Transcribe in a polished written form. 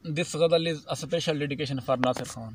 This ghazal is a special dedication for Nasir Khan.